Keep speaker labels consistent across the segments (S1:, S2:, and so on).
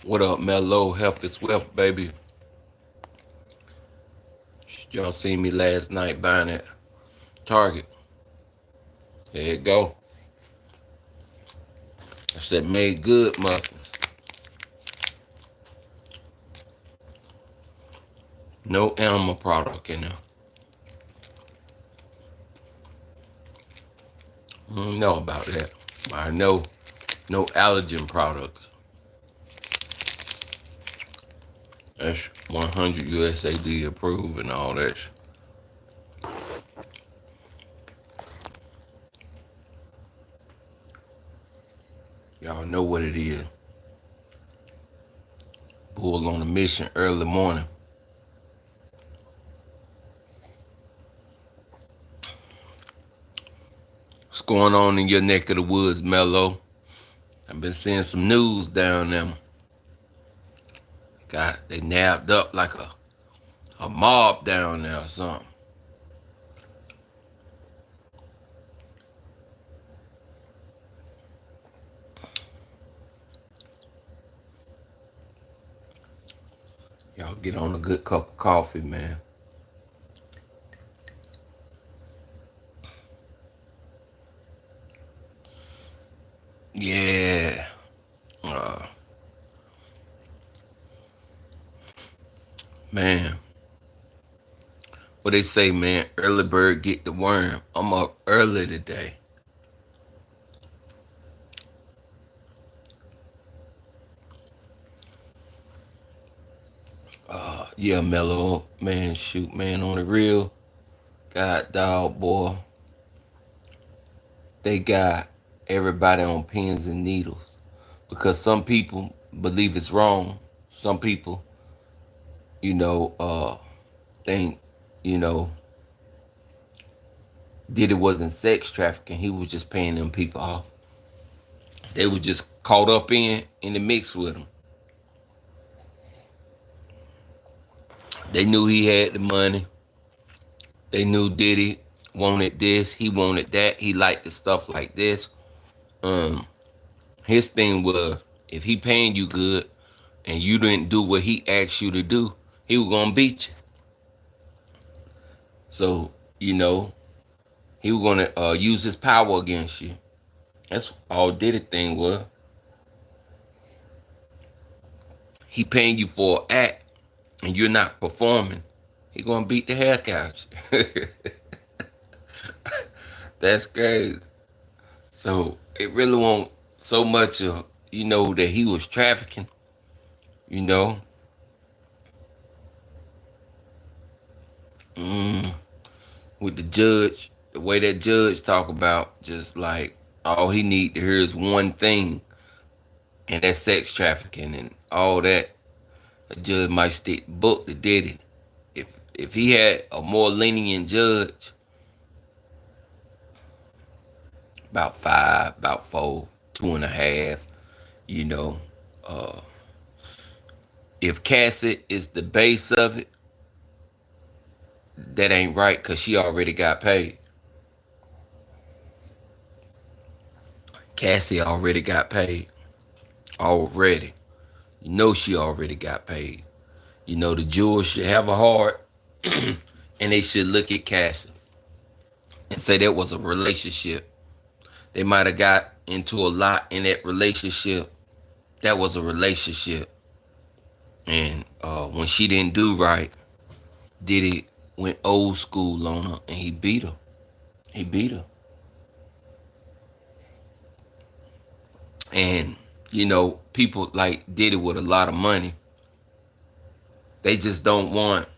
S1: What up, Mellow? Health is wealth, baby. Y'all seen me last night buying at Target. There you go. I said made good muffins. No animal product in there. I don't know about that. But I know no allergen products. That's 100 USAD approved and all that. Y'all know what it is. Bull on a mission early morning. What's going on in your neck of the woods, Mellow? I've been seeing some news down there. They nabbed up like a mob down there or something. Y'all get on a good cup of coffee, man. Yeah. Man. What they say, man, early bird get the worm. I'm up early today. Yeah, Mellow, man, shoot, man, on the real. God, dog, boy. They got everybody on pins and needles. Because some people believe it's wrong. Some people, think, you know, Diddy wasn't sex trafficking. He was just paying them people off. They were just caught up in the mix with him. They knew he had the money. They knew Diddy wanted this. He wanted that. He liked the stuff like this. His thing was, if he paying you good and you didn't do what he asked you to do, he was gonna beat you. So, he was gonna use his power against you. That's all Diddy thing was. He paying you for an act and you're not performing, he gonna beat the heck out you. That's crazy. So it really won't so much that he was trafficking, you know. With the judge, the way that judge talk about just like all he need to hear is one thing, and that's sex trafficking and all that. A judge might stick book that did it. If he had a more lenient judge, about five, about four, 2.5, you know. Uh, if Cassie is the base of it, that ain't right because she already got paid. Cassie already got paid. Already. She already got paid. The jurors should have a heart and they should look at Cassie and say that was a relationship. They might have got into a lot in that relationship. That was a relationship. And when she didn't do right, Diddy went old school on her and he beat her. He beat her. And, people like Diddy with a lot of money, they just don't want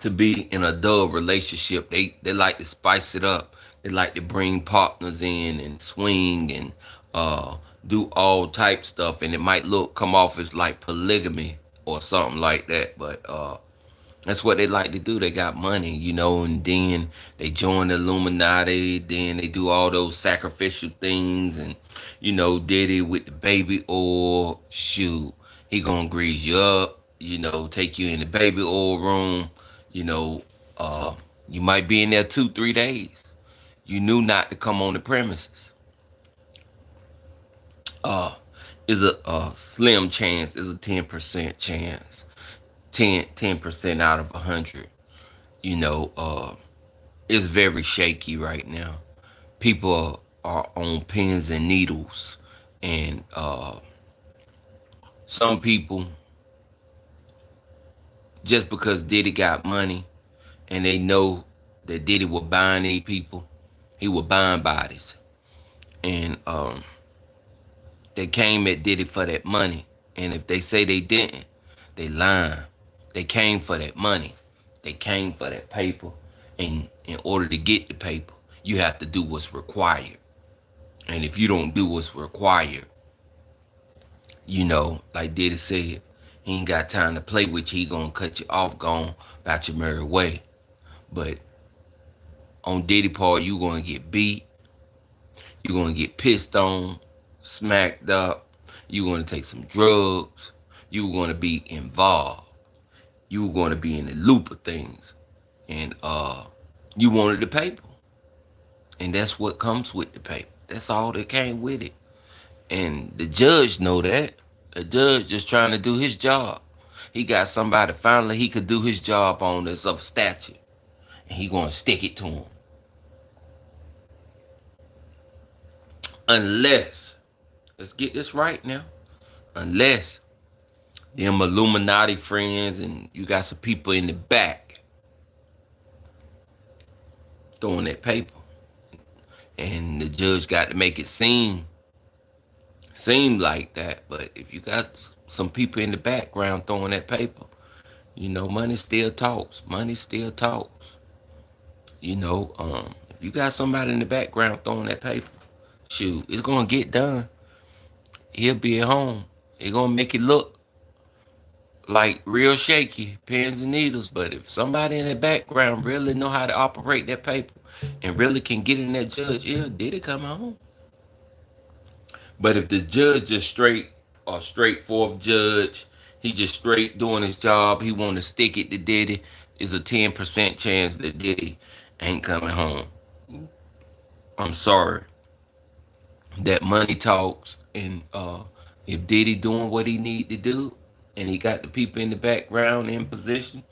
S1: to be in a dull relationship. They like to spice it up. They like to bring partners in and swing and do all type stuff, and it might come off as like polygamy or something like that. But that's what they like to do. They got money, and then they join the Illuminati. Then they do all those sacrificial things, and Diddy with the baby oil. Shoot, he gonna grease you up. Take you in the baby oil room. You know, you might be in there 2, 3 days. You knew not to come on the premises. Uh, Is a slim chance, is a 10% chance. 10% out of 100. You know, it's very shaky right now. People are on pins and needles, and some people, just because Diddy got money and they know that Diddy will bind these people, he will bind bodies. And they came at Diddy for that money. And if they say they didn't, they lying. They came for that money. They came for that paper. And in order to get the paper, you have to do what's required. And if you don't do what's required, you know, like Diddy said, he ain't got time to play with you. He gonna cut you off, gone about your merry way. But on Diddy part, you gonna get beat. You gonna get pissed on, smacked up. You gonna take some drugs. You gonna be involved. You gonna be in the loop of things, and you wanted the paper, and that's what comes with the paper. That's all that came with it. And the judge know that. The judge just trying to do his job. He got somebody finally he could do his job on that's of stature. And he gonna stick it to him. Unless, let's get this right now. Unless them Illuminati friends and you got some people in the back throwing that paper. And the judge got to make it seem like that. But if you got some people in the background throwing that paper, you know, money still talks. Money still talks. You know, if you got somebody in the background throwing that paper, shoot, it's gonna get done. He'll be at home. It's gonna make it look like real shaky, pins and needles. But if somebody in the background really know how to operate that paper and really can get in that judge, yeah, did it come home? But if the judge just straight or straightforward judge, he just straight doing his job, he want to stick it to Diddy, is a 10% chance that Diddy ain't coming home. I'm sorry. That money talks, and if Diddy doing what he need to do, and he got the people in the background in position,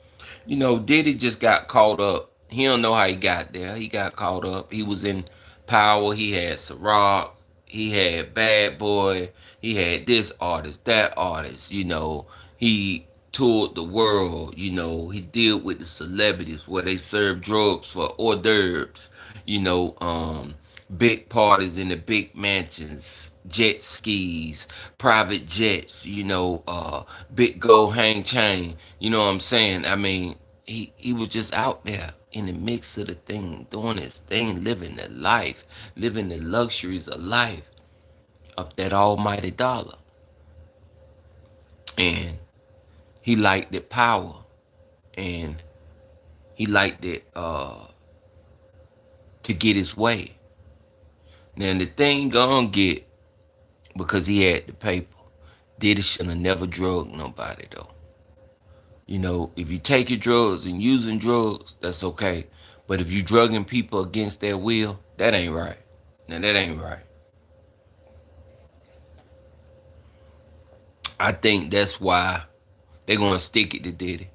S1: you know, Diddy just got caught up. He don't know how he got there. He got caught up. He was in power. He had Ciroc. He had Bad Boy. He had this artist, that artist. You know, he toured the world. You know, he dealt with the celebrities where they serve drugs for hors d'oeuvres. You know, big parties in the big mansions, jet skis, private jets, you know, big gold hang chain. You know what I'm saying? I mean, he was just out there in the mix of the thing, doing his thing, living the life, living the luxuries of life, of that almighty dollar. And he liked the power, and he liked it to get his way. Now the thing gonna get, because he had the paper, Diddy should have never drugged nobody though. You know, if you taking drugs and using drugs, that's okay. But if you drugging people against their will, that ain't right. Now that ain't right. I think that's why they gonna stick it to Diddy.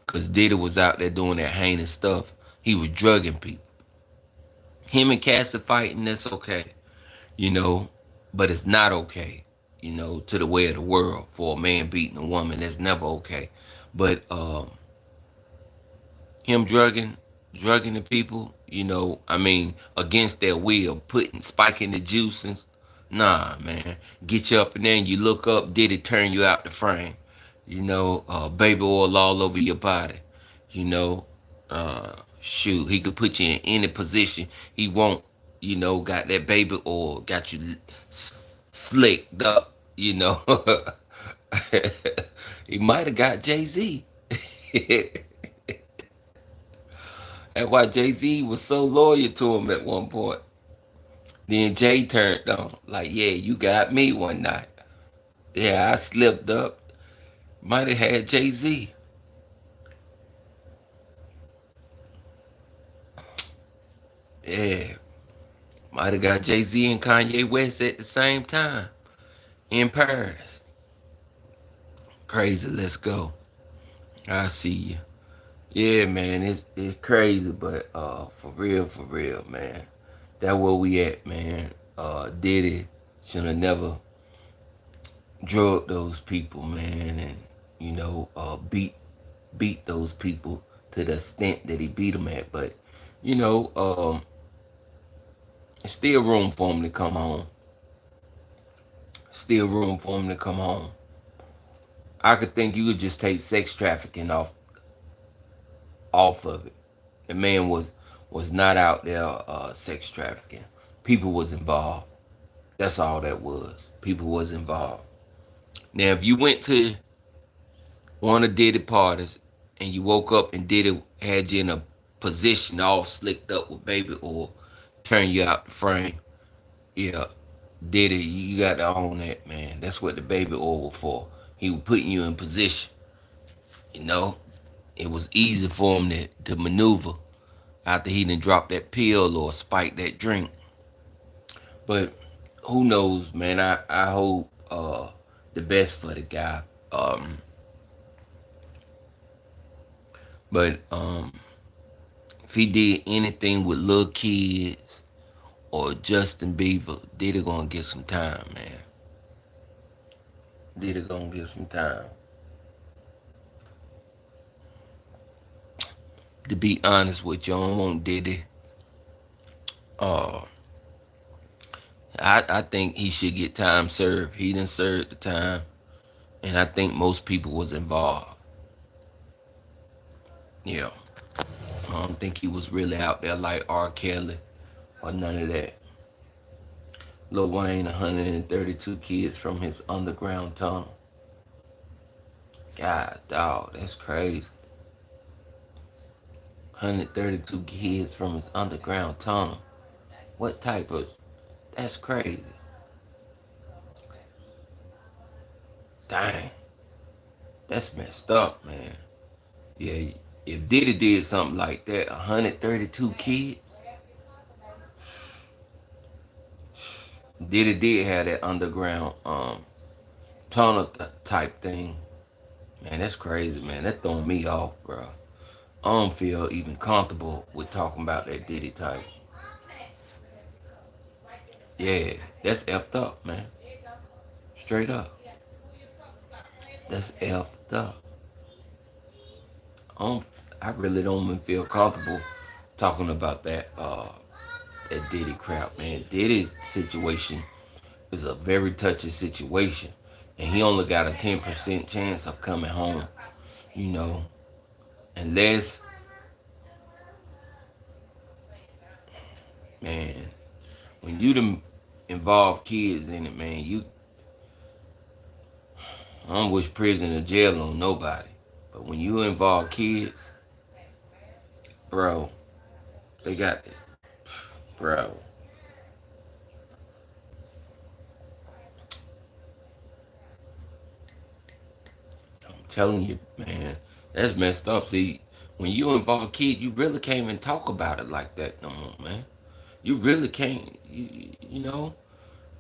S1: Cause Diddy was out there doing that heinous stuff. He was drugging people. Him and Cassie fighting, that's okay. You know, but it's not okay. You know, to the way of the world for a man beating a woman, that's never okay. But him drugging the people, you know, I mean, against their will, spiking the juices. Nah, man. Get you up in there and you look up, did it turn you out the frame? You know, baby oil all over your body. You know, shoot, he could put you in any position he want. You know, got that baby oil, got you slicked up. You know, he might have got Jay-Z. That's why Jay-Z was so loyal to him at one point. Then Jay turned on, like, yeah, you got me one night. Yeah, I slipped up. Might have had Jay-Z. Yeah, might have got Jay-Z and Kanye West at the same time. in Paris. Crazy, let's go. I see you. Yeah, man, it's crazy, but for real, man. That where we at, man. Diddy should have never drug those people, man, and beat those people to the extent that he beat them at. But you know, still room for him to come home. Still room for him to come home. I could think you could just take sex trafficking off of it. The man was not out there sex trafficking. People was involved. That's all that was. People was involved. Now, if you went to one of Diddy parties and you woke up and Diddy had you in a position all slicked up with baby oil, turn you out the frame, yeah, Diddy, you got to own that, man. That's what the baby oil was for. He was putting you in position. You know, it was easy for him to maneuver after he done dropped that pill or spiked that drink. But who knows, man? I hope the best for the guy. But if he did anything with little kids or Justin Bieber, Diddy gonna get some time, man. Diddy gonna get some time. To be honest with you, I don't want Diddy. Uh, I think he should get time served. He done served the time, and I think most people was involved. Yeah, I don't think he was really out there like R. Kelly or none of that. Lil Wayne, 132 kids from his underground tunnel. God, dog, that's crazy. 132 kids from his underground tunnel. What type of... That's crazy. Dang. That's messed up, man. Yeah, if Diddy did something like that, 132 kids, Diddy did have that underground tunnel type thing. Man, that's crazy, man. That's throwing me off, bro. I don't feel even comfortable with talking about that Diddy type. Yeah, that's effed up, man. Straight up. That's effed up. I really don't even feel comfortable talking about that Diddy crap, man. Diddy situation is a very touchy situation, and he only got a 10% chance of coming home. You know, unless, man, when you involve kids in it, man, I don't wish prison or jail on nobody. But when you involve kids, bro, they got it. Bro. I'm telling you, man, that's messed up. See, when you involve kids, you really can't even talk about it like that no more, man. You really can't, you know?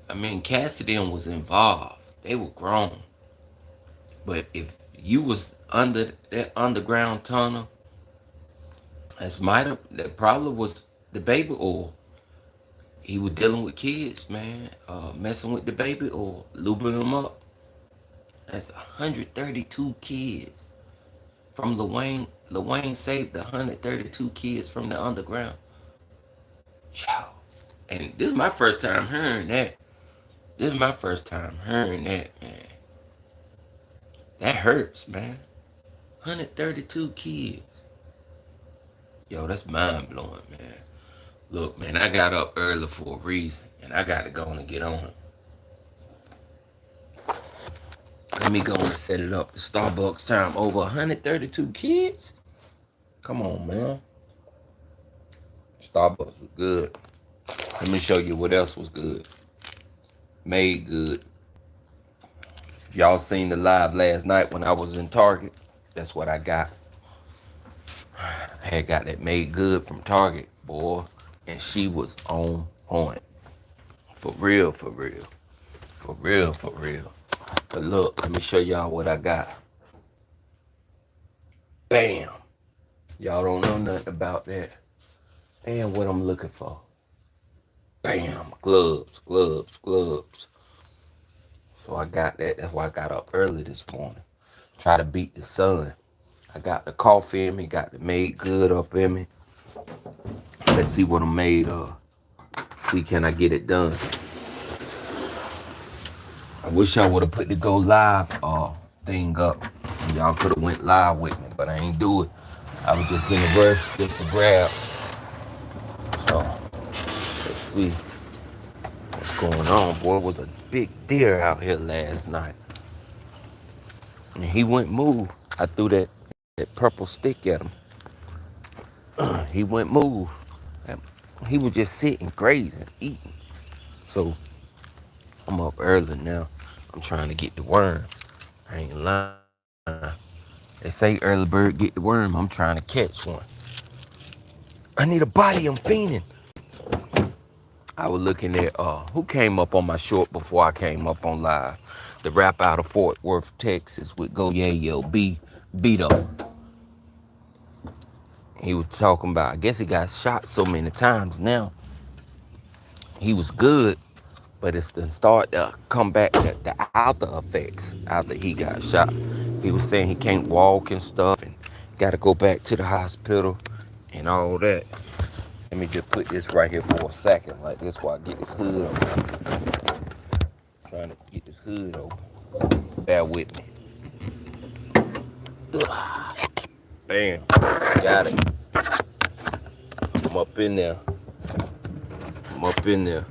S1: I mean, Cassidy was involved. They were grown. But if you was under that underground tunnel, that probably was the baby oil. He was dealing with kids, man, messing with the baby oil, lubing them up. That's 132 kids from Lil Wayne. Lil Wayne saved 132 kids from the underground. And this is my first time hearing that. This is my first time hearing that, man. That hurts, man. 132 kids. Yo, that's mind blowing, man. Look, man, I got up early for a reason, and I got to go and get on it. Let me go and set it up. The Starbucks time over 132 kids? Come on, man. Starbucks was good. Let me show you what else was good. Made good. If y'all seen the live last night when I was in Target, that's what I got. I had got that made good from Target, boy. And she was on point. For real, for real. For real, for real. But look, let me show y'all what I got. Bam. Y'all don't know nothing about that. And what I'm looking for. Bam. Gloves, gloves, gloves. So I got that. That's why I got up early this morning. Try to beat the sun. I got the coffee in me, got the made good up in me. Let's see what I'm made of. See, can I get it done? I wish I would have put the go live thing up. Y'all could have went live with me, but I ain't do it. I was just in a rush just to grab. So let's see what's going on. Boy, it was a big deer out here last night. And he wouldn't move. I threw that purple stick at him. He wouldn't move. He was just sitting, grazing, eating. So I'm up early now. I'm trying to get the worm. I ain't lying. They say early bird get the worm. I'm trying to catch one. I need a body. I'm fiending. I was looking at who came up on my short before I came up on live. The rap out of Fort Worth, Texas with Go Yayo Beto. He was talking about, I guess he got shot so many times now. He was good, but it's the start to come back, the after effects after he got shot. He was saying he can't walk and stuff and got to go back to the hospital and all that. Let me just put this right here for a second like this while I get this hood open. Trying to get this hood open. Bear with me. Bam. Got it. I'm up in there. I'm up in there.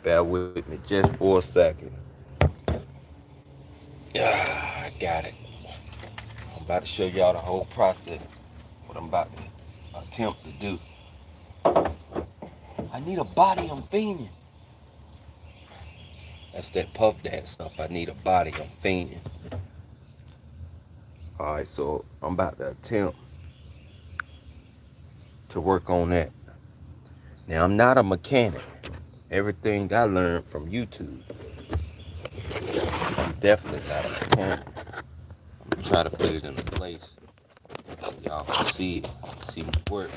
S1: Bear with me just for a second. I got it. I'm about to show y'all the whole process. What I'm about to attempt to do. I need a body, I'm fiending. That's that Puff Daddy stuff. I need a body, I'm fiending. Alright, so I'm about to attempt to work on that. Now, I'm not a mechanic. Everything I learned from YouTube. I'm definitely not a mechanic. I'm gonna try to put it in a place so y'all can see it, see me work.